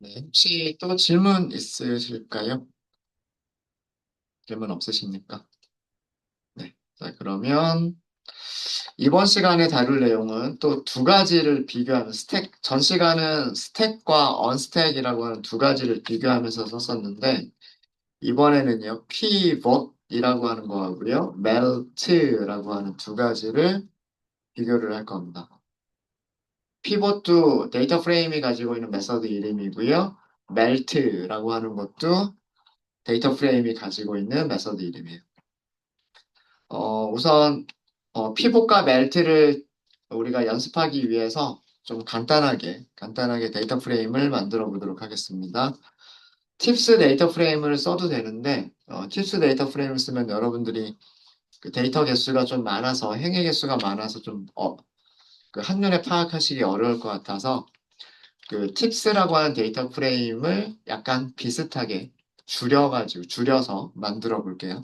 네, 혹시 또 질문 있으실까요? 질문 없으십니까? 네. 자, 그러면 이번 시간에 다룰 내용은 또 두 가지를 비교하는 전 시간은 스택과 언스택이라고 하는 두 가지를 비교하면서 썼었는데, 이번에는요, pivot이라고 하는 거하고요, melt라고 하는 두 가지를 비교를 할 겁니다. pivot도 데이터 프레임이 가지고 있는 메서드 이름이고요, melt라고 하는 것도 데이터 프레임이 가지고 있는 메서드 이름이에요. 우선 피봇과 멜트를 우리가 연습하기 위해서 좀 간단하게 데이터 프레임을 만들어 보도록 하겠습니다. 팁스 데이터 프레임을 써도 되는데, 팁스 데이터 프레임을 쓰면 여러분들이 그 데이터 개수가 좀 많아서, 행의 개수가 많아서 좀, 그 한눈에 파악하시기 어려울 것 같아서, 그 팁스라고 하는 데이터 프레임을 약간 비슷하게 줄여서 만들어 볼게요.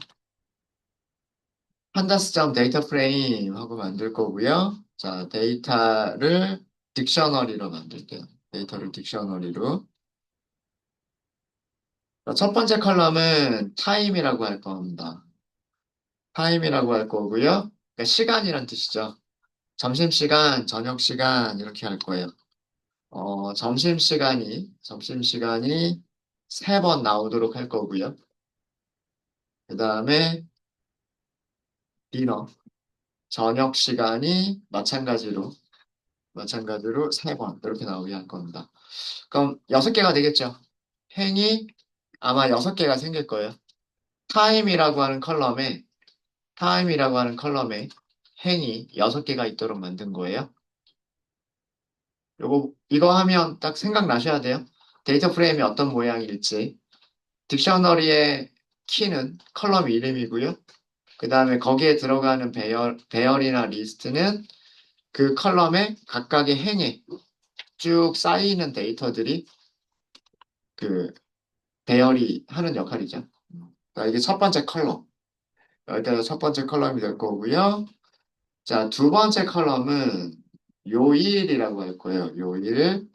판다스점 데이터 프레임 하고 만들 거고요. 자, 데이터를 딕셔너리로 만들게요. 데이터를 딕셔너리로. 자, 첫 번째 컬럼은 타임이라고 할 겁니다. 타임이라고 할 거고요. 그러니까 시간이란 뜻이죠. 점심시간, 저녁시간 이렇게 할 거예요. 점심시간이 세 번 나오도록 할 거고요. 그 다음에 디너, 저녁시간이 마찬가지로 세 번 이렇게 나오게 할 겁니다. 그럼 여섯 개가 되겠죠. 행이 아마 여섯 개가 생길 거예요. 타임이라고 하는 컬럼에 타임이라고 하는 컬럼에 행이 여섯 개가 있도록 만든 거예요. 이거 하면 딱 생각나셔야 돼요. 데이터 프레임이 어떤 모양일지. 딕셔너리의 키는 컬럼 이름이고요. 그 다음에 거기에 들어가는 배열이나 리스트는 그 컬럼의 각각의 행에 쭉 쌓이는 데이터들이 그 배열이 하는 역할이죠. 자, 이게 첫 번째 컬럼. 여기가 첫 번째 컬럼이 될 거고요. 자, 두 번째 컬럼은 요일이라고 할 거예요. 요일.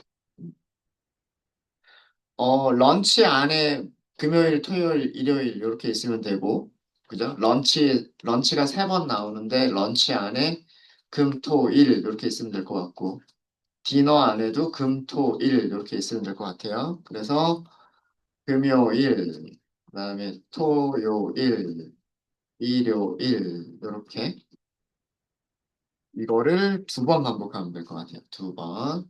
런치 안에 금요일, 토요일, 일요일 이렇게 있으면 되고, 그죠? 런치가 세 번 나오는데, 런치 안에 금, 토, 일 이렇게 있으면 될 것 같고, 디너 안에도 금, 토, 일 이렇게 있으면 될 것 같아요. 그래서 금요일, 그다음에 토요일, 일요일 이렇게 이거를 두 번 반복하면 될 것 같아요. 두 번.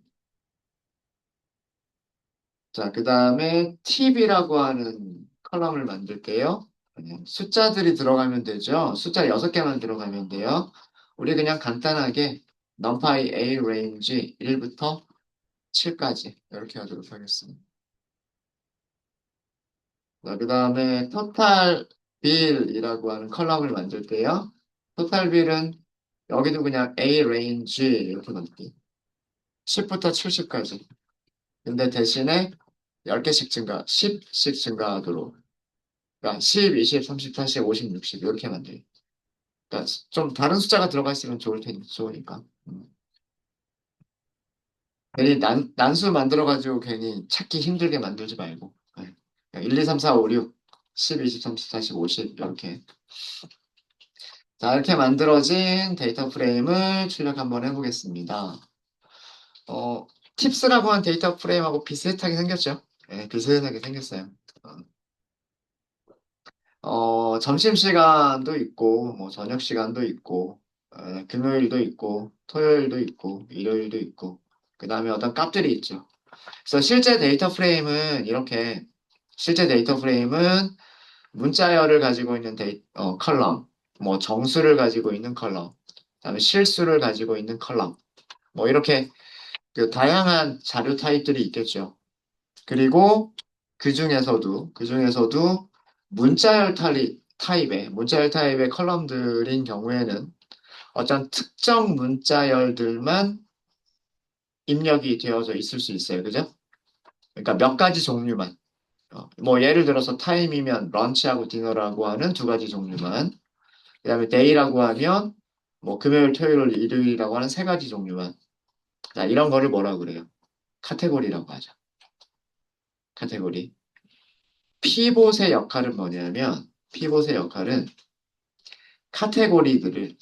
자, 그 다음에 팁이라고 하는 컬럼을 만들게요. 숫자들이 들어가면 되죠. 숫자 6개만 들어가면 돼요. 우리 그냥 간단하게 numpy a range 1부터 7까지 이렇게 하도록 하겠습니다. 자, 그 다음에 total bill이라고 하는 컬럼을 만들게요. total bill은 여기도 그냥 a range 이렇게 넣을게요. 10부터 70까지. 근데 대신에 10개씩 10씩 증가하도록. 그러니까 10, 20, 30, 40, 50, 60 이렇게 만들어요. 그러니까 좀 다른 숫자가 들어가 있으면 좋으니까. 괜히 난수 만들어가지고 괜히 찾기 힘들게 만들지 말고. 네. 그냥 1, 2, 3, 4, 5, 6, 10, 20, 30, 40, 50 이렇게. 자, 이렇게 만들어진 데이터 프레임을 출력 한번 해보겠습니다. 어, 팁스라고 한 데이터 프레임하고 비슷하게 생겼죠? 네, 비슷하게 생겼어요. 어, 점심시간도 있고, 뭐, 저녁시간도 있고, 금요일도 있고, 토요일도 있고, 일요일도 있고, 그 다음에 어떤 값들이 있죠. 그래서 실제 데이터 프레임은 문자열을 가지고 있는 컬럼, 뭐, 정수를 가지고 있는 컬럼, 그 다음에 실수를 가지고 있는 컬럼, 뭐, 이렇게 그 다양한 자료 타입들이 있겠죠. 그리고 그 중에서도 문자열 타입의 컬럼들인 경우에는 어떤 특정 문자열들만 입력이 되어져 있을 수 있어요. 그죠? 그러니까 몇 가지 종류만. 뭐 예를 들어서 타임이면 런치하고 디너라고 하는 두 가지 종류만. 그다음에 데이라고 하면 뭐 금요일, 토요일, 일요일이라고 하는 세 가지 종류만. 자, 이런 거를 뭐라고 그래요? 카테고리라고 하죠. 카테고리. 피봇의 역할은 뭐냐면, 피봇의 역할은 카테고리들을,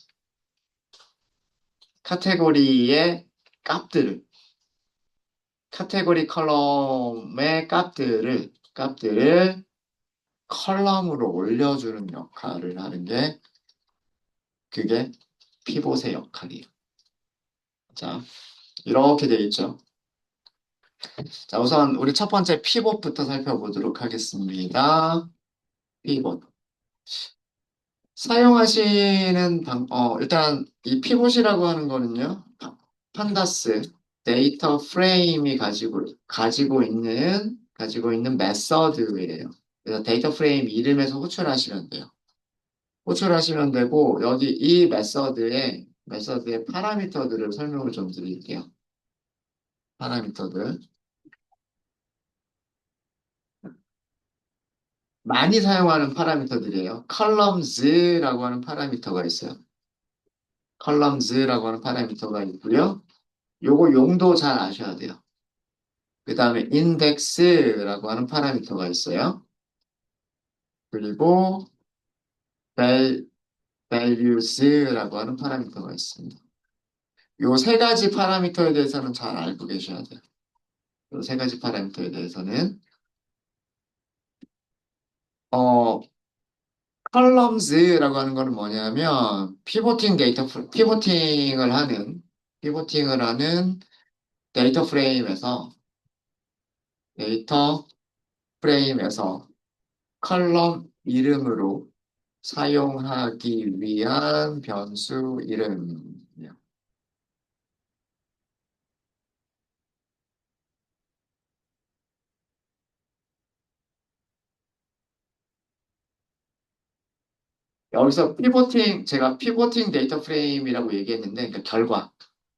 카테고리의 값들을, 카테고리 컬럼의 값들을 컬럼으로 올려주는 역할을 하는 게 그게 피봇의 역할이에요. 자, 이렇게 돼 있죠. 자, 우선 우리 첫 번째 피봇부터 살펴보도록 하겠습니다. 피봇. 사용하시는 일단 이 피봇이라고 하는 거는요, 판다스 데이터 프레임이 가지고 있는 메서드예요. 그래서 데이터 프레임 이름에서 호출하시면 돼요. 호출하시면 되고, 여기 이 메서드의 파라미터들을 설명을 좀 드릴게요. 파라미터들. 많이 사용하는 파라미터들이에요. columns라고 하는 파라미터가 있어요. columns라고 하는 파라미터가 있고요. 요거 용도 잘 아셔야 돼요. 그 다음에 index라고 하는 파라미터가 있어요. 그리고 val- values라고 하는 파라미터가 있습니다. 요 세 가지 파라미터에 대해서는 잘 알고 계셔야 돼요. 요 세 가지 파라미터에 대해서는 어, columns라고 하는 거는 뭐냐면 피보팅을 하는 데이터 프레임에서 컬럼 이름으로 사용하기 위한 변수 이름이요. 여기서 제가 피보팅 데이터 프레임이라고 얘기했는데, 그러니까 결과.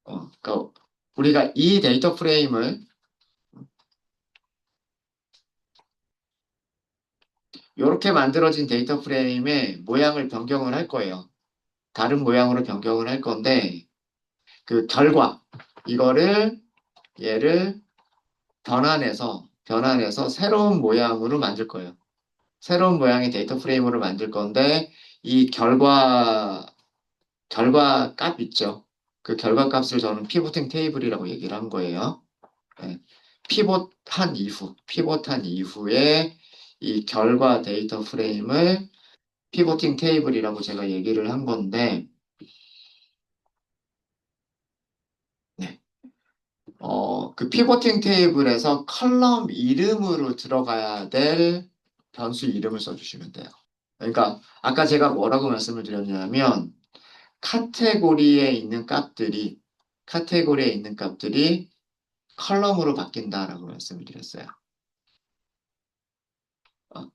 그러니까 우리가 이 데이터 프레임을 이렇게 만들어진 데이터 프레임의 모양을 변경을 할 거예요. 다른 모양으로 변경을 할 건데, 그 결과, 이거를, 얘를 변환해서 새로운 모양으로 만들 거예요. 새로운 모양의 데이터 프레임으로 만들 건데, 이 결과 값 있죠. 그 결과 값을 저는 피보팅 테이블이라고 얘기를 한 거예요. 네. 피봇한 이후에 이 결과 데이터 프레임을 피보팅 테이블이라고 제가 얘기를 한 건데, 네. 그 피보팅 테이블에서 컬럼 이름으로 들어가야 될 변수 이름을 써주시면 돼요. 그러니까 아까 제가 뭐라고 말씀을 드렸냐면 카테고리에 있는 값들이 카테고리에 있는 값들이 컬럼으로 바뀐다라고 말씀을 드렸어요. 어,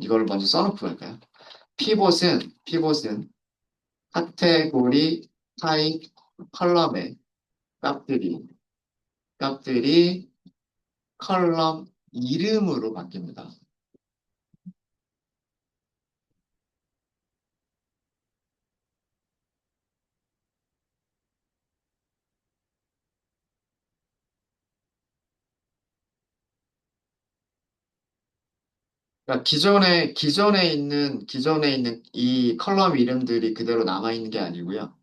이걸 먼저 써놓고 갈까요? 피봇은 카테고리 타입 컬럼의 값들이 값들이 컬럼 이름으로 바뀝니다. 그러니까 기존에 있는 이 컬럼 이름들이 그대로 남아 있는 게 아니고요.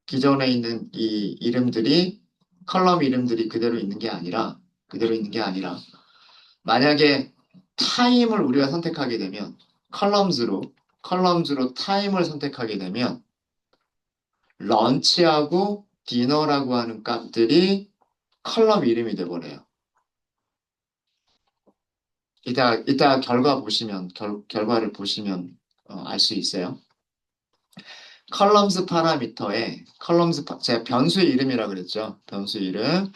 기존에 있는 이 컬럼 이름들이 그대로 있는 게 아니라 만약에 타임을 우리가 선택하게 되면 컬럼즈로 컬럼즈로 타임을 선택하게 되면 런치하고 디너라고 하는 값들이 컬럼 이름이 돼버려요. 이따 결과를 보시면 알 수 있어요. 제가 변수 이름이라고 그랬죠. 변수 이름.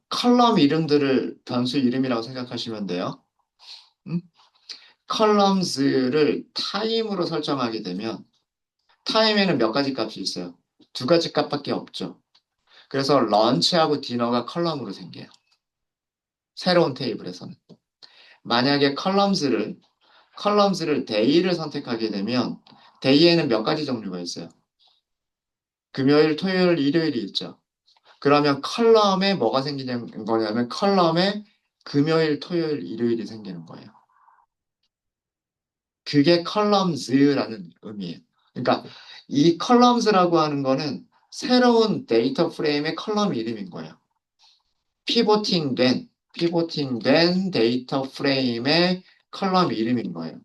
컬럼 이름들을 변수 이름이라고 생각하시면 돼요. 음? 컬럼스를 타임으로 설정하게 되면 타임에는 몇 가지 값이 있어요. 두 가지 값밖에 없죠. 그래서 런치하고 디너가 컬럼으로 생겨요. 새로운 테이블에서는. 만약에 컬럼스를 데이를 선택하게 되면 데이에는 몇 가지 종류가 있어요. 금요일, 토요일, 일요일이 있죠. 그러면 컬럼에 뭐가 생기는 거냐면 컬럼에 금요일, 토요일, 일요일이 생기는 거예요. 그게 컬럼즈라는 의미예요. 그러니까 이 컬럼즈라고 하는 거는 새로운 데이터 프레임의 컬럼 이름인 거예요. 피보팅된 데이터 프레임의 컬럼 이름인 거예요.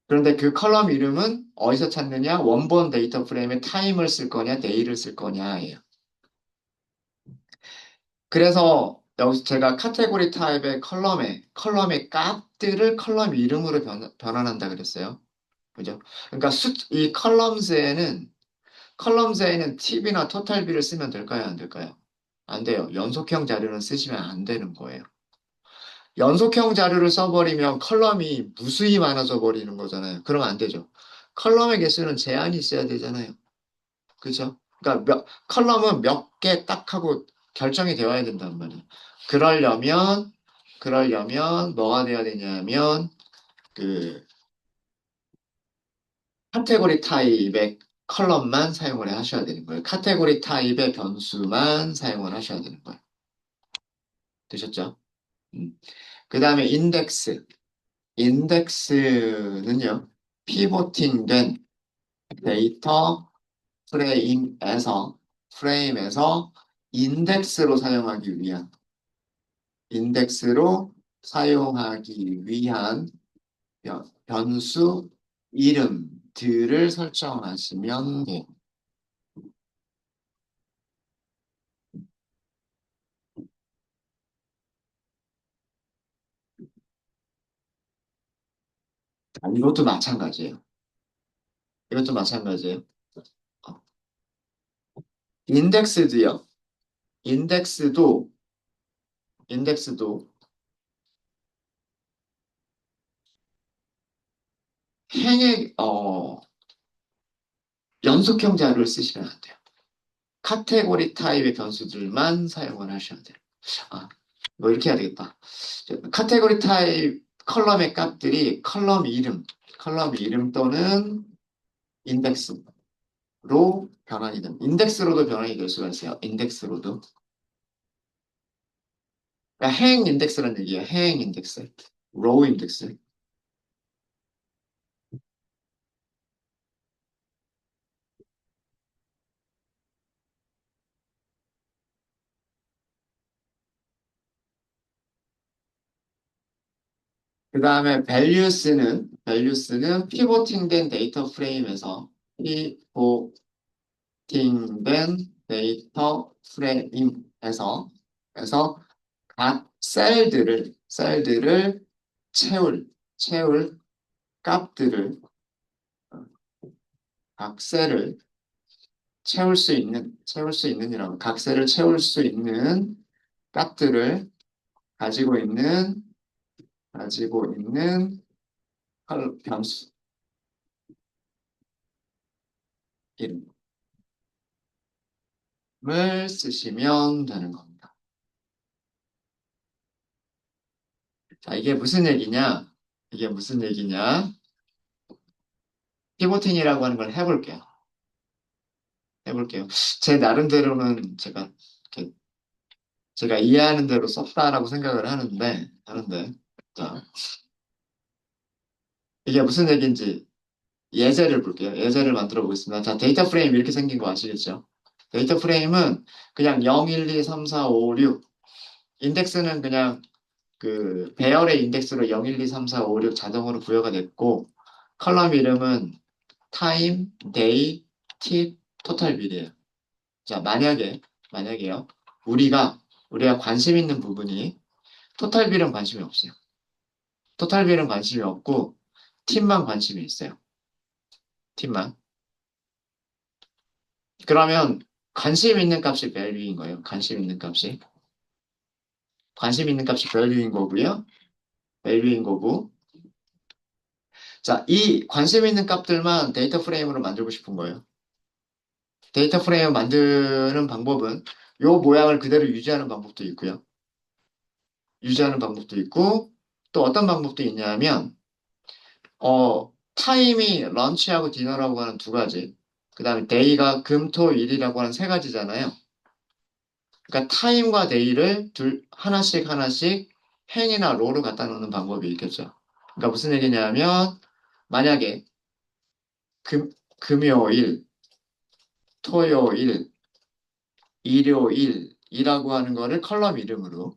그런데 그 컬럼 이름은 어디서 찾느냐? 원본 데이터 프레임에 타임을 쓸 거냐, 데이를 쓸 거냐예요. 그래서 여기서 제가 카테고리 타입의 컬럼의 값들을 컬럼 이름으로 변환한다 그랬어요. 그죠? 그러니까 이 컬럼즈에는 TB나 토탈비를 쓰면 될까요? 안 될까요? 안 돼요. 연속형 자료는 쓰시면 안 되는 거예요. 연속형 자료를 써버리면 컬럼이 무수히 많아져 버리는 거잖아요. 그러면 안 되죠. 컬럼의 개수는 제한이 있어야 되잖아요. 그죠? 그러니까 컬럼은 몇 개 딱 하고 결정이 되어야 된단 말이에요. 그러려면, 뭐가 돼야 되냐면, 그, 카테고리 타입의 컬럼만 사용을 하셔야 되는 거예요. 카테고리 타입의 변수만 사용을 하셔야 되는 거예요. 되셨죠? 그 다음에 인덱스는요, 피보팅된 데이터 프레임에서 인덱스로 사용하기 위한 변수 이름들을 설정하시면 돼요. 이것도 마찬가지예요. 이것도 마찬가지예요. 어, 인덱스도요. 인덱스도, 인덱스도 행의, 연속형 자료를 쓰시면 안 돼요. 카테고리 타입의 변수들만 사용을 하셔야 돼요. 아, 뭐 이렇게 해야 되겠다. 카테고리 타입 컬럼의 값들이 컬럼 이름 또는 인덱스로 인덱스로도 변환이 될 수가 있어요. 인덱스로도. 그러니까 해행 인덱스라는 얘기예요. 해행 인덱스. 로우 인덱스. 그 다음에 밸류스는 피보팅된 데이터 프레임에서 피보팅된 데이터 프레임에서 그래서 각 셀들을 채울 값들을 각 셀을 채울 수 있는이라고 각 셀을 채울 수 있는 값들을 가지고 있는 변수 이름을 쓰시면 되는 겁니다. 자, 이게 무슨 얘기냐? 피보팅이라고 하는 걸 해볼게요. 제 나름대로는 이렇게 제가 이해하는 대로 썼다라고 생각을 하는데, 자, 이게 무슨 얘기인지 예제를 볼게요. 예제를 만들어 보겠습니다. 자, 데이터 프레임 이렇게 생긴 거 아시겠죠? 데이터 프레임은 그냥 0, 1, 2, 3, 4, 5, 6. 인덱스는 그냥 그 배열의 인덱스로 0, 1, 2, 3, 4, 5, 6 자동으로 부여가 됐고, 컬럼 이름은 타임, 데이, 팁, 토탈 비례예요. 자, 만약에요. 우리가 관심 있는 부분이 토탈 비례는 관심이 없어요. 토탈 비례는 관심이 없고, 팁만 관심이 있어요. 팁만. 그러면 관심 있는 값이 value인 거예요. 관심 있는 값이 value인 거고요. value인 거고. 자, 이 관심 있는 값들만 데이터 프레임으로 만들고 싶은 거예요. 데이터 프레임 만드는 방법은 요 모양을 그대로 유지하는 방법도 있고, 또 어떤 방법도 있냐면, 타임이 런치하고 디너라고 하는 두 가지. 그 다음에 day가 금, 토, 일이라고 하는 세 가지잖아요. 그러니까 time과 day를 하나씩 하나씩 행이나 로로 갖다 놓는 방법이 있겠죠. 그러니까 무슨 얘기냐면, 만약에 금, 금요일, 토요일, 일요일이라고 하는 거를 컬럼 이름으로,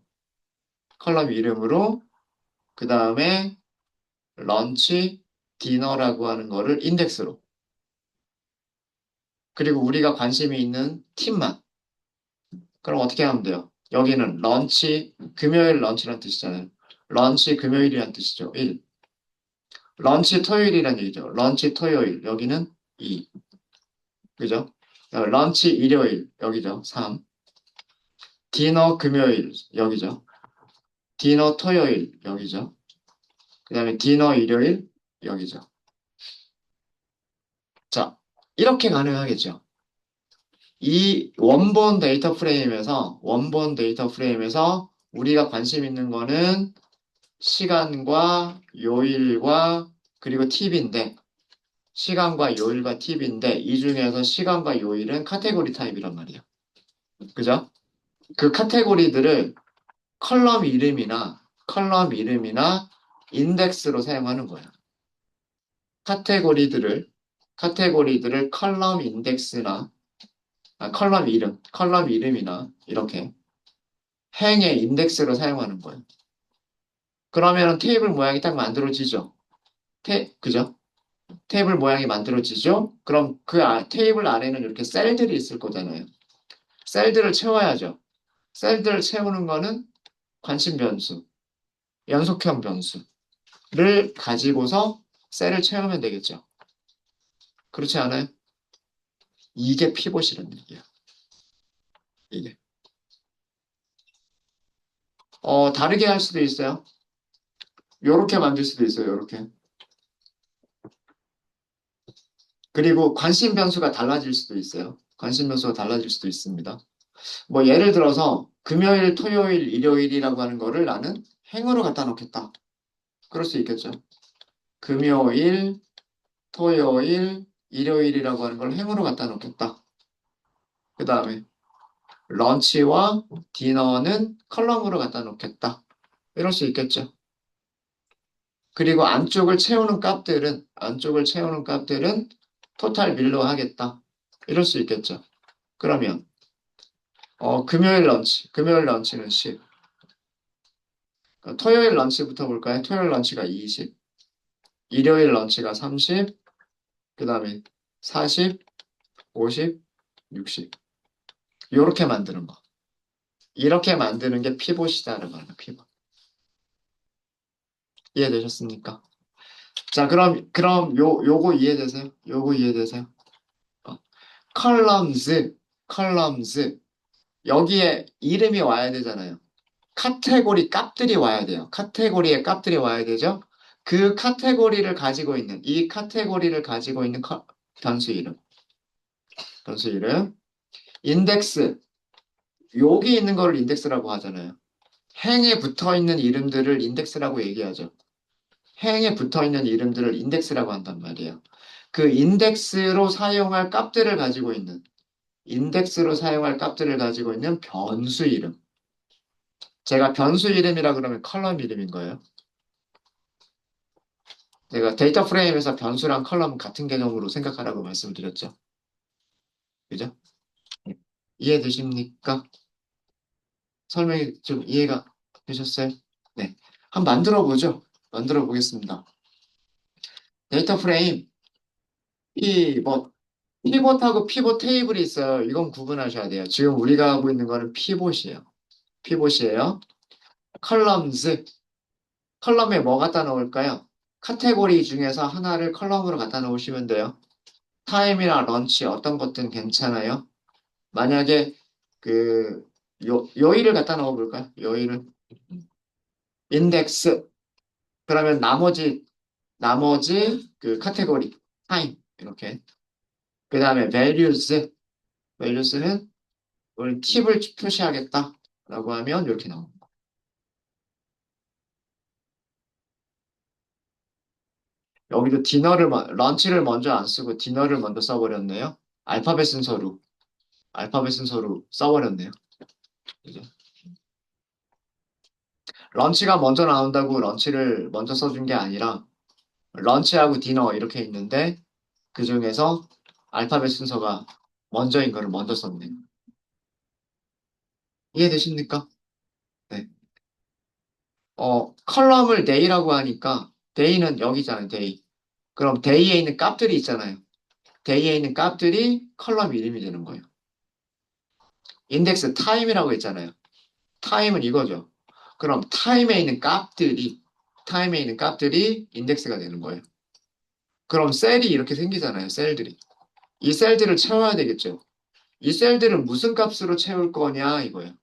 그 다음에 런치, 디너라고 하는 거를 인덱스로, 그리고 우리가 관심이 있는 팀만. 그럼 어떻게 하면 돼요? 여기는 런치, 금요일 런치란 뜻이잖아요. 런치 금요일이란 뜻이죠. 1. 런치 토요일이란 얘기죠. 런치 토요일. 여기는 2. 그죠? 런치 일요일. 여기죠. 3. 디너 금요일. 여기죠. 디너 토요일. 여기죠. 그 다음에 디너 일요일. 여기죠. 자, 이렇게 가능하겠죠. 이 원본 데이터 프레임에서 우리가 관심 있는 거는 시간과 요일과 그리고 팁인데, 시간과 요일과 팁인데, 이 중에서 시간과 요일은 카테고리 타입이란 말이에요. 그죠? 그 카테고리들을 컬럼 이름이나 인덱스로 사용하는 거예요. 카테고리들을, 카테고리들을 컬럼 인덱스나, 컬럼 이름이나 이렇게 행의 인덱스로 사용하는 거예요. 그러면 테이블 모양이 딱 만들어지죠. 그죠? 테이블 모양이 만들어지죠? 그럼 테이블 안에는 이렇게 셀들이 있을 거잖아요. 셀들을 채워야죠. 셀들을 채우는 거는 관심 변수, 연속형 변수를 가지고서 셀을 채우면 되겠죠. 그렇지 않아요? 이게 피봇이라는 얘기예요. 이게. 다르게 할 수도 있어요. 요렇게 만들 수도 있어요. 요렇게. 그리고 관심 변수가 달라질 수도 있어요. 관심 변수가 달라질 수도 있습니다. 뭐 예를 들어서 금요일, 토요일, 일요일이라고 하는 거를 나는 행으로 갖다 놓겠다. 그럴 수 있겠죠. 금요일, 토요일, 일요일이라고 하는 걸 행으로 갖다 놓겠다. 그 다음에 런치와 디너는 컬럼으로 갖다 놓겠다. 이럴 수 있겠죠. 그리고 안쪽을 채우는 값들은 토탈 밀로 하겠다. 이럴 수 있겠죠. 그러면 금요일 런치는 10. 토요일 런치부터 볼까요? 토요일 런치가 20. 일요일 런치가 30. 그 다음에 40, 50, 60. 이렇게 만드는 거. 이렇게 만드는 게 피봇이다라고 하는 피봇. 이해되셨습니까? 자, 그럼 요거 이해되세요? 요거 이해되세요? 어, 컬럼즈, 컬럼즈. 여기에 이름이 와야 되잖아요. 카테고리 값들이 와야 돼요. 카테고리의 값들이 와야 되죠? 이 카테고리를 가지고 있는 변수 이름. 변수 이름. 인덱스. 여기 있는 걸 인덱스라고 하잖아요. 행에 붙어 있는 이름들을 인덱스라고 얘기하죠. 행에 붙어 있는 이름들을 인덱스라고 한단 말이에요. 그 인덱스로 사용할 값들을 가지고 있는 변수 이름. 제가 변수 이름이라 그러면 컬럼 이름인 거예요. 제가 데이터 프레임에서 변수랑 컬럼 같은 개념으로 생각하라고 말씀드렸죠. 그죠? 이해되십니까? 설명이 좀 이해가 되셨어요? 네. 한번 만들어 보죠. 만들어 보겠습니다. 데이터 프레임, 피벗, 피벗하고 피벗 테이블이 있어요. 이건 구분하셔야 돼요. 지금 우리가 하고 있는 거는 피봇이에요. 피봇이에요. 컬럼즈, 컬럼에 뭐 갖다 놓을까요? 카테고리 중에서 하나를 컬럼으로 갖다 놓으시면 돼요. 타임이나 런치 어떤 것든 괜찮아요. 만약에 그 요일을 갖다 넣어볼까요? 요일은 인덱스. 그러면 나머지 그 카테고리 타임 이렇게. 그 다음에 values는 우리 팁을 표시하겠다라고 하면 이렇게 나옵니다. 여기도 런치를 먼저 안 쓰고 디너를 먼저 써버렸네요. 알파벳 순서로, 알파벳 순서로 써버렸네요. 그죠? 런치가 먼저 나온다고 런치를 먼저 써준 게 아니라, 런치하고 디너 이렇게 있는데, 그 중에서 알파벳 순서가 먼저인 거를 먼저 썼네요. 이해되십니까? 네. 컬럼을 day라고 하니까, day는 여기잖아요, day. 그럼 day에 있는 값들이 있잖아요. day에 있는 값들이 컬럼 이름이 되는 거예요. 인덱스 time이라고 했잖아요. time은 이거죠. 그럼 time에 있는 값들이 인덱스가 되는 거예요. 그럼 셀이 이렇게 생기잖아요, 셀들이. 이 셀들을 채워야 되겠죠. 이 셀들을 무슨 값으로 채울 거냐, 이거예요.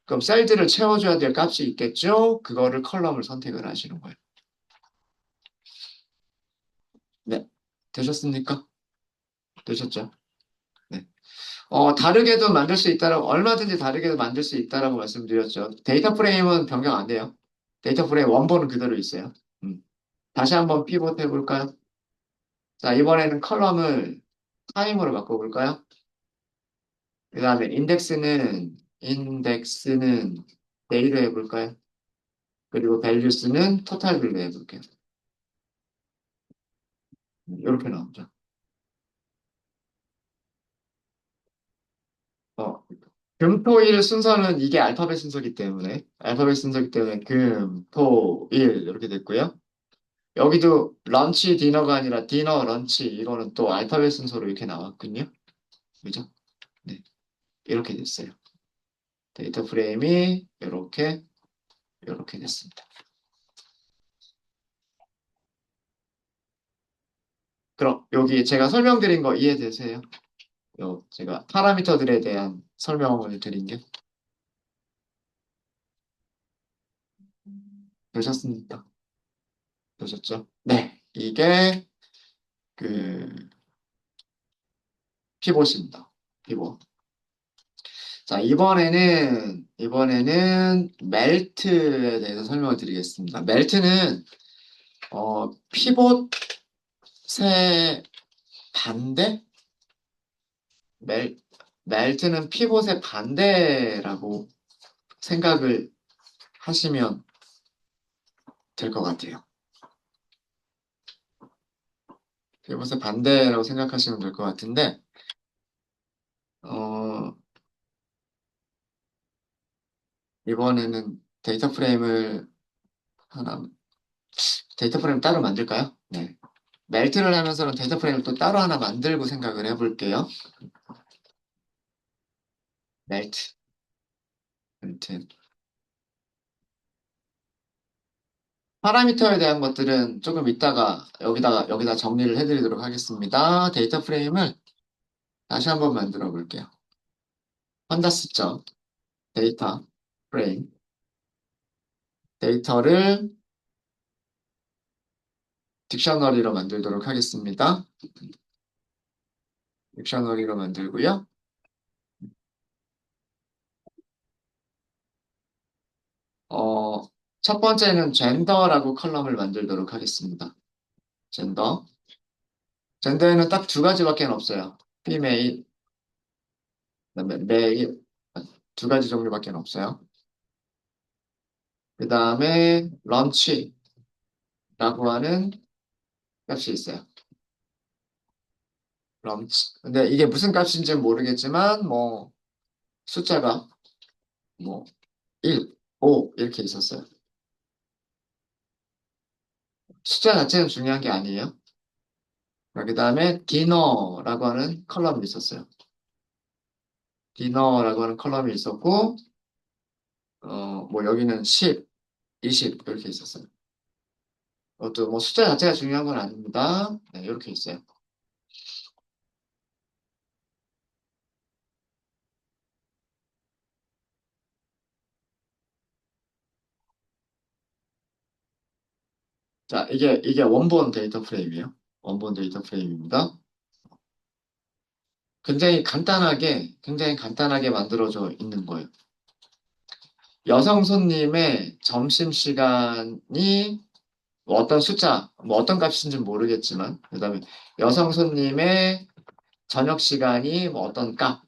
그럼 셀들을 채워줘야 될 값이 있겠죠? 그거를 컬럼을 선택을 하시는 거예요. 네. 되셨습니까? 되셨죠? 네. 다르게도 만들 수 있다라고, 얼마든지 다르게도 만들 수 있다라고 말씀드렸죠. 데이터 프레임은 변경 안 돼요. 데이터 프레임 원본은 그대로 있어요. 음. 다시 한번 피벗 해볼까요? 자, 이번에는 컬럼을 타임으로 바꿔볼까요? 그 다음에 인덱스는 데이로 해볼까요? 그리고 밸류스는 토탈 밸류 해볼게요. 이렇게 나오죠. 어, 금토일 순서는 이게 알파벳 순서기 때문에 금, 토, 일 이렇게 됐고요. 여기도 런치, 디너가 아니라 디너, 런치 이거는 또 알파벳 순서로 이렇게 나왔군요. 그죠? 네, 이렇게 됐어요. 데이터 프레임이 이렇게 됐습니다. 그럼 여기 제가 설명드린 거 이해되세요? 제가 파라미터들에 대한 설명을 드린 게 되셨습니까? 되셨죠? 네, 이게 그 피봇입니다. 피봇. 자, 이번에는 멜트에 대해서 설명을 드리겠습니다. 멜트는 피봇의 반대? 멜, 멜트는 피봇의 반대라고 생각을 하시면 될 것 같아요. 피봇의 반대라고 생각하시면 될 것 같은데, 어, 이번에는 하나, 데이터 프레임 따로 만들까요? 네. 멜트를 하면서는 데이터 프레임을 또 따로 하나 만들고 생각을 해볼게요. 멜트, 멜트. 파라미터에 대한 것들은 조금 이따가 여기다 정리를 해드리도록 하겠습니다. 데이터 프레임을 다시 한번 만들어 볼게요. 판다스 점 데이터 프레임. 데이터를 딕셔너리로 만들도록 하겠습니다. 딕셔너리로 만들고요. 어, 첫 번째는 젠더라고 컬럼을 만들도록 하겠습니다. 젠더. 젠더에는 딱 두 가지밖에 없어요. female, 그다음에 male, 두 가지 종류밖에 없어요. 그 다음에 런치라고 하는 값이 있어요. 런치. 근데 이게 무슨 값인지는 모르겠지만, 뭐, 숫자가 뭐, 1, 5 이렇게 있었어요. 숫자 자체는 중요한 게 아니에요. 그 다음에 디너라고 하는 컬럼이 있었어요. 디너라고 하는 컬럼이 있었고, 뭐 여기는 10, 20 이렇게 있었어요. 그것도 뭐 숫자 자체가 중요한 건 아닙니다. 네, 이렇게 있어요. 자, 이게 원본 데이터 프레임이에요. 원본 데이터 프레임입니다. 굉장히 간단하게 만들어져 있는 거예요. 여성 손님의 점심시간이 뭐 어떤 숫자, 뭐 어떤 값인지는 모르겠지만, 그 다음에 여성 손님의 저녁 시간이 뭐 어떤 값,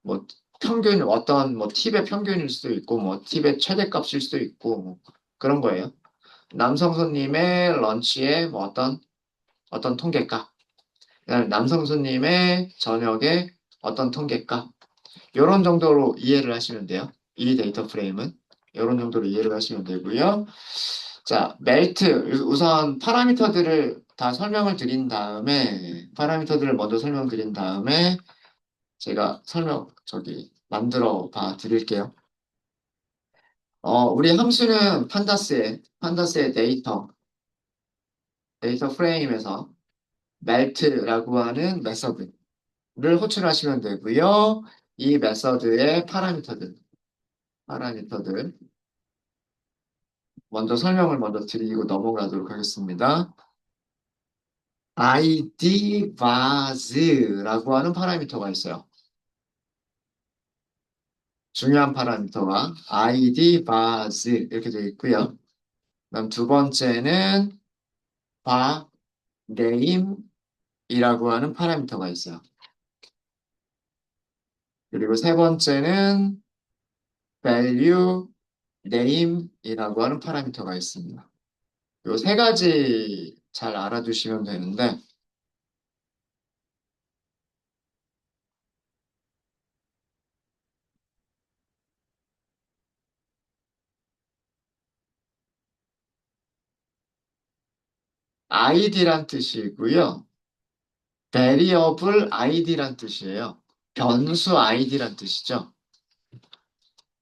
뭐 평균 어떤 뭐 팁의 평균일 수도 있고 뭐 팁의 최대값일 수도 있고 뭐 그런 거예요. 남성 손님의 런치에 뭐 어떤 통계값, 그다음에 남성 손님의 저녁에 어떤 통계값, 이런 정도로 이해를 하시면 돼요. 이 데이터 프레임은 이런 정도로 이해를 하시면 되고요. 자, 멜트 우선 파라미터들을 다 설명을 드린 다음에 파라미터들을 먼저 설명드린 다음에 제가 만들어 봐 드릴게요. 우리 함수는 판다스의 데이터 프레임에서 멜트라고 하는 메서드를 호출하시면 되고요. 이 메서드의 파라미터들 먼저 설명을 먼저 드리고 넘어가도록 하겠습니다. id var라고 하는 파라미터가 있어요. 중요한 파라미터가 id vars 이렇게 되어 있고요. 그다음 두 번째는 var name이라고 하는 파라미터가 있어요. 그리고 세 번째는 value name이라고 하는 파라미터가 있습니다. 이 세 가지 잘 알아두시면 되는데 id란 뜻이고요. variable id란 뜻이에요. 변수 id란 뜻이죠.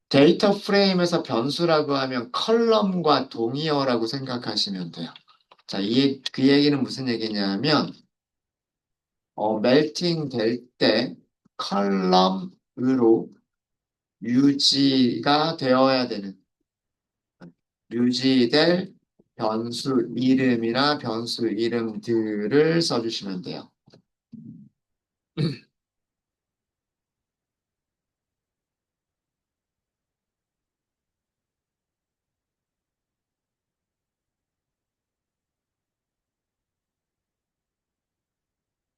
데이터 프레임에서 변수라고 하면 컬럼과 동의어라고 생각하시면 돼요. 자, 그 얘기는 무슨 얘기냐면, 멜팅 될 때 컬럼으로 유지가 되어야 되는, 유지될 변수 이름이나 변수 이름들을 써주시면 돼요.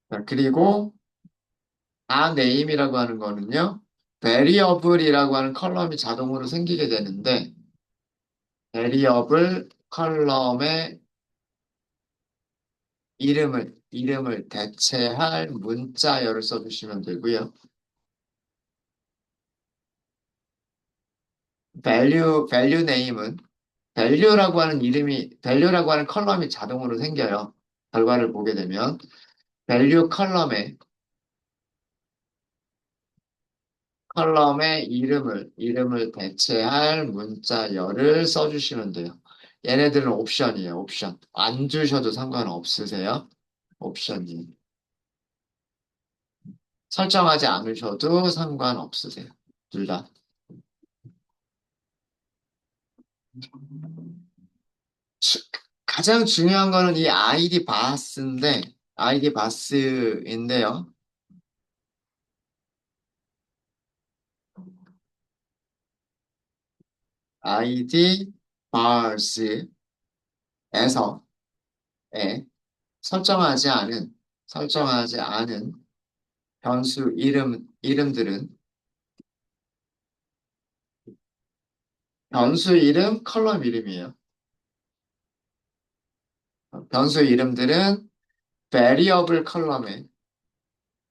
자, 그리고 name이라고 하는 거는요, variable이라고 하는 컬럼이 자동으로 생기게 되는데, variable 컬럼의 이름을 대체할 문자열을 써주시면 되고요. value name은 value라고 하는 컬럼이 자동으로 생겨요. 결과를 보게 되면, value 컬럼의 이름을 대체할 문자열을 써주시면 돼요. 얘네들은 옵션이에요, 옵션. 안 주셔도 상관없으세요. 옵션이. 설정하지 않으셔도 상관없으세요. 둘 다. 주- 가장 중요한 거는 이 아이디 바스인데요. 아이디 바스에서 설정하지 않은 변수 이름들은 변수 이름, 컬럼 이름이에요. 변수 이름들은 variable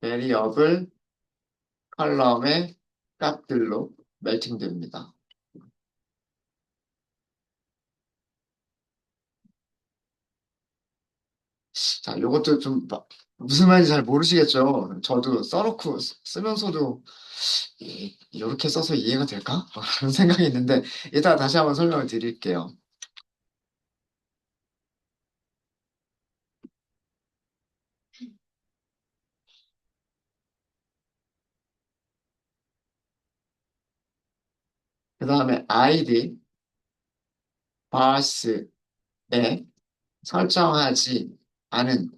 variable 컬럼의 값들로 멜팅됩니다. 자, 요것도 무슨 말인지 잘 모르시겠죠? 저도 써놓고 쓰면서도 이렇게 써서 이해가 될까? 그런 생각이 있는데 이따 다시 한번 설명을 드릴게요. 그 다음에 id parse에 설정하지 않은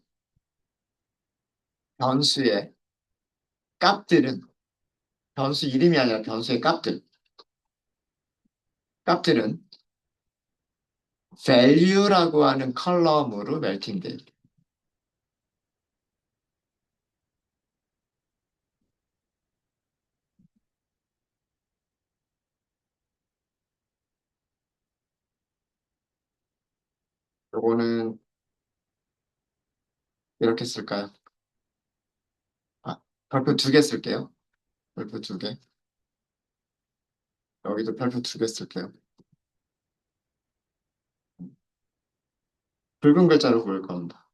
변수의 값들은 변수 이름이 아니라 변수의 값들은 value라고 하는 컬럼으로 멜팅돼요. 요거는 이렇게 쓸까요? 아, 별표 두 개 쓸게요. 별표 두 개. 여기도 별표 두 개 쓸게요. 붉은 글자로 보일 겁니다.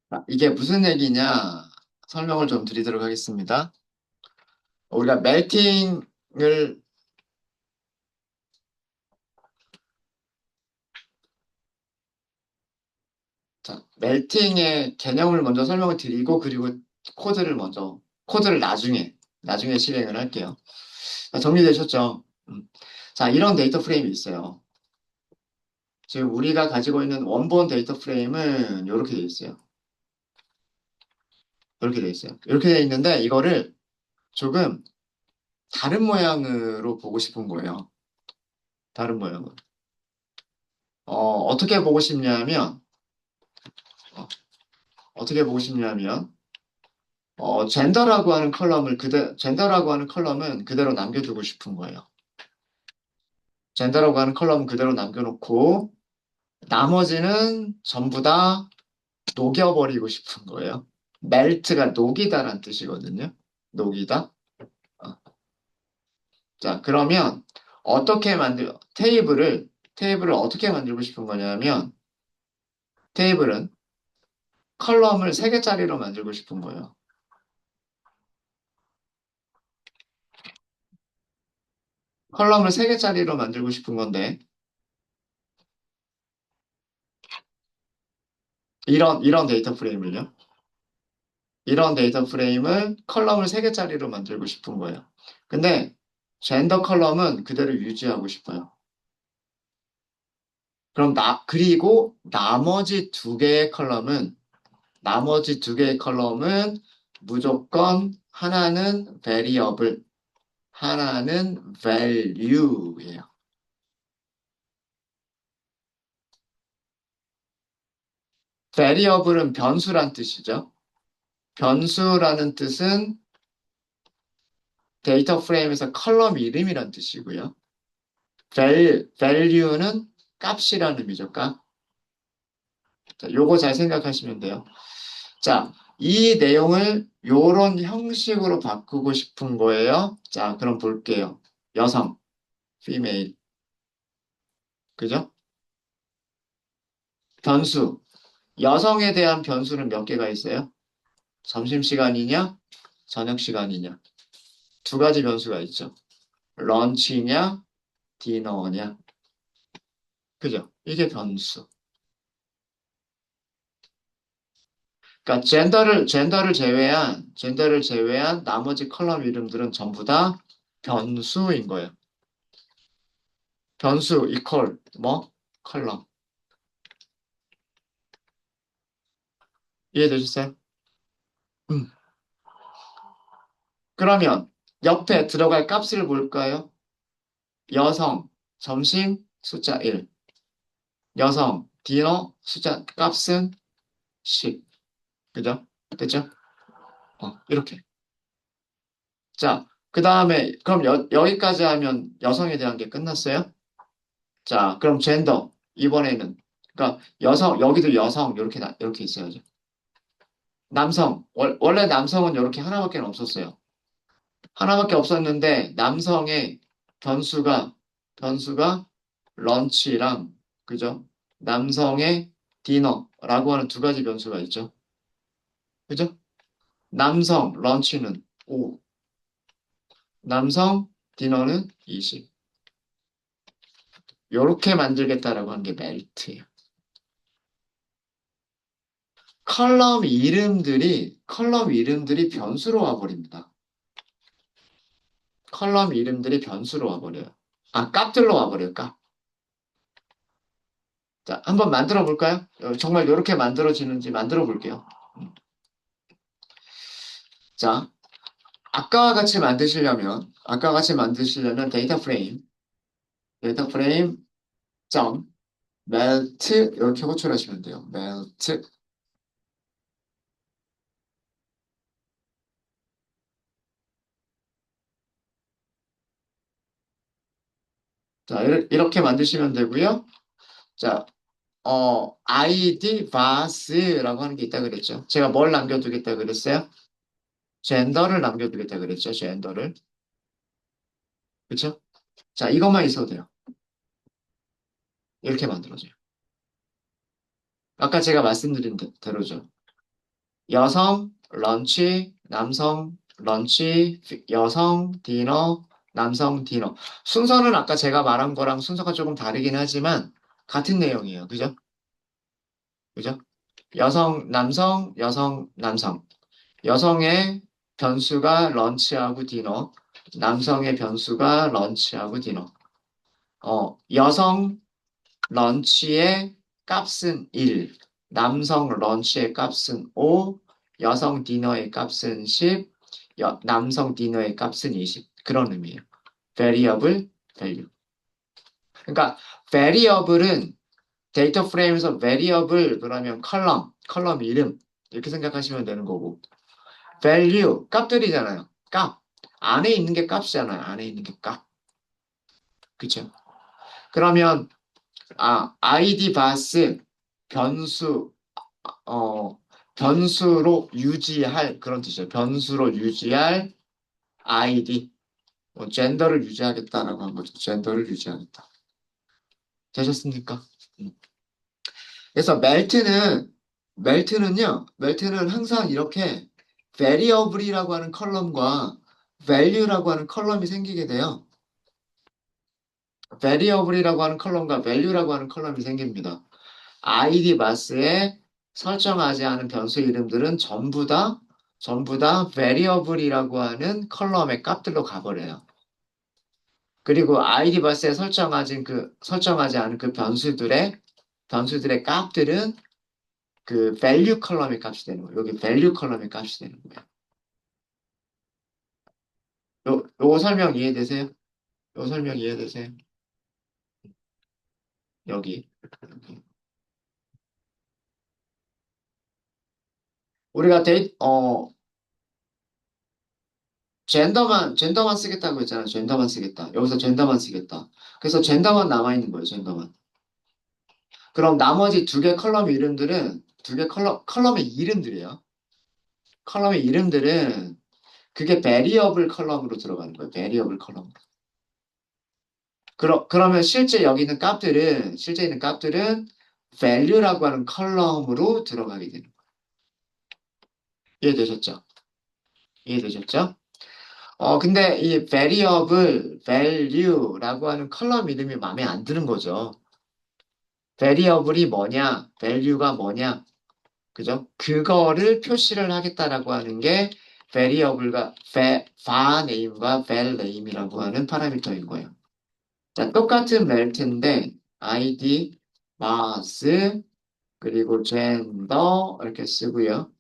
자, 이게 무슨 얘기냐 설명을 좀 드리도록 하겠습니다. 우리가 멜팅을 자, 멜팅의 개념을 먼저 설명을 드리고 그리고 코드를 나중에 실행을 할게요. 자, 정리되셨죠? 자, 이런 데이터 프레임이 있어요. 지금 우리가 가지고 있는 원본 데이터 프레임은 이렇게 돼 있어요. 이렇게 돼 있어요. 이렇게 돼 있는데 이거를 조금 다른 모양으로 보고 싶은 거예요. 다른 모양으로. 어떻게 보고 싶냐면 어, 어떻게 보고 싶냐면 젠더라고 하는 컬럼은 그대로 남겨두고 싶은 거예요. 젠더라고 하는 컬럼은 그대로 남겨놓고 나머지는 전부 다 녹여버리고 싶은 거예요. 멜트가 녹이다란 뜻이거든요. 녹이다. 어. 자, 그러면 테이블을 어떻게 만들고 싶은 거냐면 테이블은 컬럼을 3개짜리로 만들고 싶은 거예요. 컬럼을 3개짜리로 만들고 싶은 건데 이런 데이터 프레임을요. 이런 데이터 프레임을 컬럼을 3개짜리로 만들고 싶은 거예요. 근데 젠더 컬럼은 그대로 유지하고 싶어요. 그리고 나머지 두 개의 컬럼은 무조건 하나는 variable, 하나는 value예요. variable은 변수란 뜻이죠. 변수라는 뜻은 데이터 프레임에서 컬럼 이름이란 뜻이고요. value는 값이라는 의미죠. 값. 자, 요거 잘 생각하시면 돼요. 자, 이 내용을 요런 형식으로 바꾸고 싶은 거예요. 자, 그럼 볼게요. 여성, female. 그죠? 변수. 여성에 대한 변수는 몇 개가 있어요? 점심시간이냐? 저녁시간이냐? 두 가지 변수가 있죠. 런치냐? 디너냐? 그죠? 이게 변수. 그러니까 젠더를 제외한 나머지 컬럼 이름들은 전부 다 변수인 거예요. 변수 이퀄 뭐? 컬럼. 이해되셨어요? 음. 그러면 옆에 들어갈 값을 볼까요? 여성, 점심, 숫자 1. 여성, 디너, 값은 10. 그죠? 됐죠? 이렇게. 자, 그 다음에, 그럼 여기까지 하면 여성에 대한 게 끝났어요? 자, 그럼 젠더. 이번에는. 그러니까 여기도 여성, 이렇게 있어야죠. 남성. 원래 남성은 이렇게 하나밖에 없었어요. 하나밖에 없었는데, 변수가 런치랑, 그죠? 남성의 디너라고 하는 두 가지 변수가 있죠. 그죠? 남성, 런치는 5, 남성, 디너는 20. 요렇게 만들겠다라고 하는 게 멜트예요. 컬럼 이름들이 변수로 와버립니다. 컬럼 이름들이 변수로 와버려요. 아, 값들로 와버려요, 값. 자, 한번 만들어 볼까요? 정말 이렇게 만들어지는지 만들어 볼게요. 자, 아까와 같이 만드시려면 데이터 프레임 점 멜트 이렇게 호출하시면 돼요. 멜트. 자, 이렇게 만드시면 되고요. 자, ID 바스라고 하는 게 있다 그랬죠. 제가 뭘 남겨두겠다 그랬어요? 젠더를 남겨두겠다 그랬죠. 젠더를. 그쵸? 자, 이것만 있어도 돼요. 이렇게 만들어져요. 아까 제가 말씀드린 대로죠. 여성, 런치, 남성, 런치, 여성, 디너, 남성, 디너. 순서는 아까 제가 말한 거랑 순서가 조금 다르긴 하지만 같은 내용이에요. 그죠? 그죠? 여성, 남성, 여성, 남성. 여성의 변수가 런치하고 디너. 남성의 변수가 런치하고 디너. 여성 런치의 값은 1, 남성 런치의 값은 5, 여성 디너의 값은 10, 남성 디너의 값은 20. 그런 의미예요. variable, value. 그러니까 variable은 데이터 프레임에서 variable 그러면 컬럼 이름 이렇게 생각하시면 되는 거고 value 값들이잖아요. 값. 안에 있는 게 값이잖아요. 안에 있는 게 값. 그쵸? 그러면 id 바스 변수 어, 변수로 유지할 그런 뜻이에요. 변수로 유지할 id 젠더를 유지하겠다라고 한 거죠. 젠더를 유지하겠다. 되셨습니까? 음. 그래서 멜트는 항상 이렇게 variable이라고 하는 컬럼과 value라고 하는 컬럼이 생기게 돼요. variable이라고 하는 컬럼과 value라고 하는 컬럼이 생깁니다. id 마스에 설정하지 않은 변수 이름들은 전부 다 variable이라고 하는 컬럼의 값들로 가버려요. 그리고 id 마스에 설정하지 않은 그 변수들의 값들은 그 value 컬럼의 값이 되는 거예요. 여기 value 컬럼의 값이 되는 거예요. 요거 설명 이해되세요? 요 설명 이해되세요? 여기. 우리가 젠더만 쓰겠다고 했잖아요. 젠더만 쓰겠다. 여기서 젠더만 쓰겠다. 그래서 젠더만 남아있는 거예요. 젠더만. 그럼 나머지 두 개 컬럼 이름들은 두 개 컬럼의 이름들이에요. 컬럼의 이름들은 그게 베리어블 컬럼으로 들어가는 거예요. 베리어블 컬럼. 그러면 실제 있는 값들은 value라고 하는 컬럼으로 들어가게 되는 거예요. 이해되셨죠? 이해되셨죠? 근데 이 variable, value라고 하는 컬럼 이름이 마음에 안 드는 거죠. variable이 뭐냐? value가 뭐냐? 그죠? 그거를 표시를 하겠다라고 하는 게 variable가 var name과 val name이라고 하는 파라미터인 거예요. 자, 똑같은 멜트인데 id, mass, 그리고 gender 이렇게 쓰고요.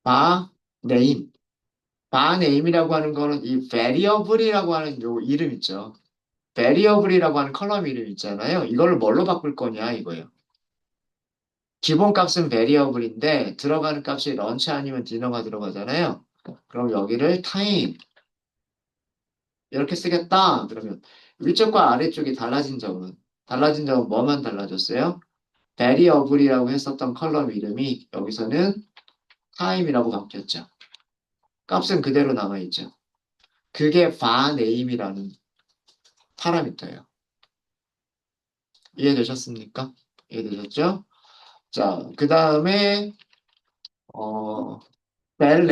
var name. var name이라고 하는 거는 이 variable이라고 하는 요 이름 있죠. variable이라고 하는 컬럼 이름 있잖아요. 이걸 뭘로 바꿀 거냐 이거예요. 기본 값은 variable인데 들어가는 값이 런치 아니면 디너가 들어가잖아요. 그럼 여기를 time 이렇게 쓰겠다. 그러면 위쪽과 아래쪽이 달라진 점은 뭐만 달라졌어요? variable이라고 했었던 컬럼 이름이 여기서는 time이라고 바뀌었죠. 값은 그대로 남아있죠. 그게 var name이라는 파라미터예요. 이해되셨습니까? 이해되셨죠? 자, 그 다음에 어, val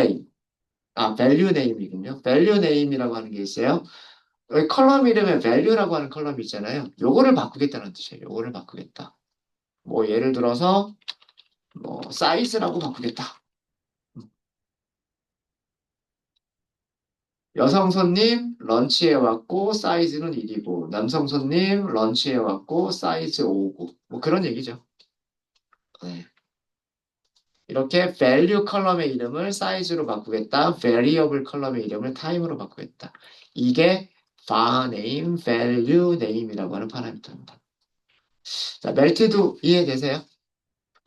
value name이군요. value name이라고 하는 게 있어요. 여기 컬럼 이름에 value라고 하는 컬럼이 있잖아요. 요거를 바꾸겠다는 뜻이에요. 요거를 바꾸겠다. 뭐 예를 들어서 뭐 사이즈라고 바꾸겠다. 여성 손님 런치에 왔고 사이즈는 1이고 남성 손님 런치에 왔고 사이즈 5고 뭐 그런 얘기죠. 네. 이렇게 value 컬럼의 이름을 사이즈로 바꾸겠다. variable 컬럼의 이름을 time으로 바꾸겠다. 이게 var name, value name이라고 하는 파라미터입니다. 자, 멜트도 이해되세요?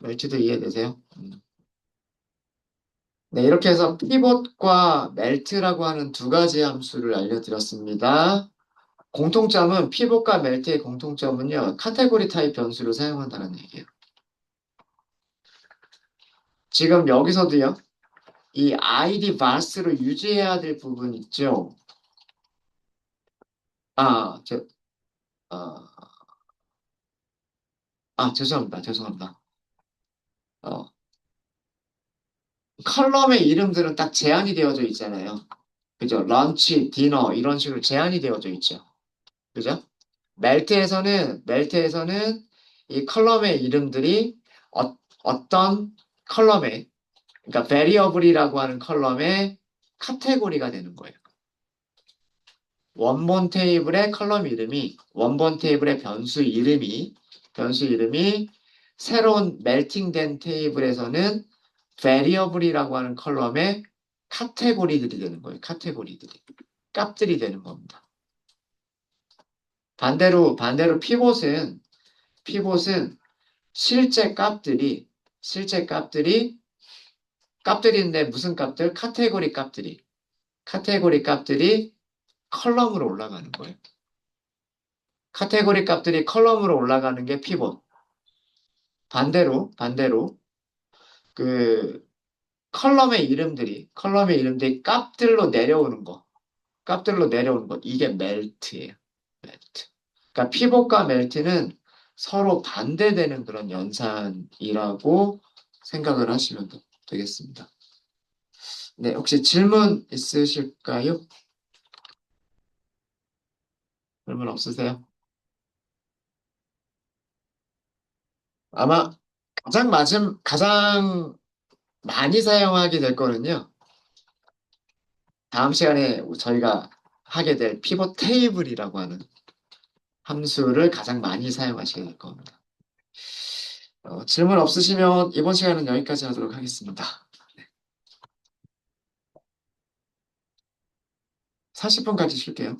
멜트도 이해되세요? 네, 이렇게 해서 pivot과 melt라고 하는 두 가지 함수를 알려드렸습니다. 공통점은 pivot과 melt의 공통점은요, 카테고리 타입 변수를 사용한다는 얘기예요. 지금 여기서도요, 이 id var스를 유지해야 될 부분 있죠? 아, 아, 죄송합니다. 죄송합니다. 어, 컬럼의 이름들은 딱 제한이 되어져 있잖아요. 그죠? 런치, 디너 이런 식으로 제한이 되어져 있죠. 그죠? 멜트에서는 이 컬럼의 이름들이 어떤 컬럼의, 그러니까 variable이라고 하는 컬럼의 카테고리가 되는 거예요. 원본 테이블의 컬럼 이름이, 원본 테이블의 변수 이름이 새로운 멜팅된 테이블에서는 variable이라고 하는 컬럼의 카테고리들이 되는 거예요. 카테고리들이. 값들이 되는 겁니다. 반대로 피봇은 실제 값들이, 실제 값들인데 무슨 값들? 카테고리 값들이 컬럼으로 올라가는 거예요. 카테고리 값들이 컬럼으로 올라가는 게 피봇. 반대로, 그, 컬럼의 이름들이 값들로 내려오는 거. 이게 멜트예요. 멜트. 그러니까 피봇과 멜트는 서로 반대되는 그런 연산이라고 생각을 하시면 되겠습니다. 네, 혹시 질문 있으실까요? 질문 없으세요? 아마 가장 많이 사용하게 될 거는요. 다음 시간에 저희가 하게 될 피벗 테이블이라고 하는 함수를 가장 많이 사용하시게 될 겁니다. 질문 없으시면 이번 시간은 여기까지 하도록 하겠습니다. 40분까지 쉴게요.